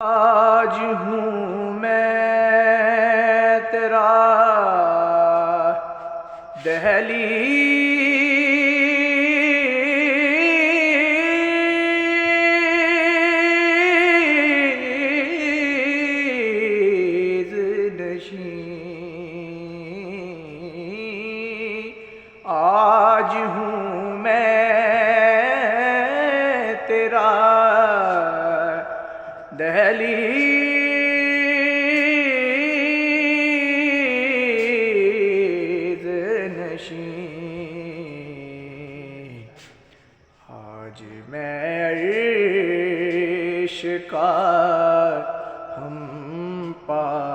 آج ہوں میں تیرا دہلیز نشین، آج ہوں میں تیرا دہلیز نشین، آج میں عرش کا ہم پا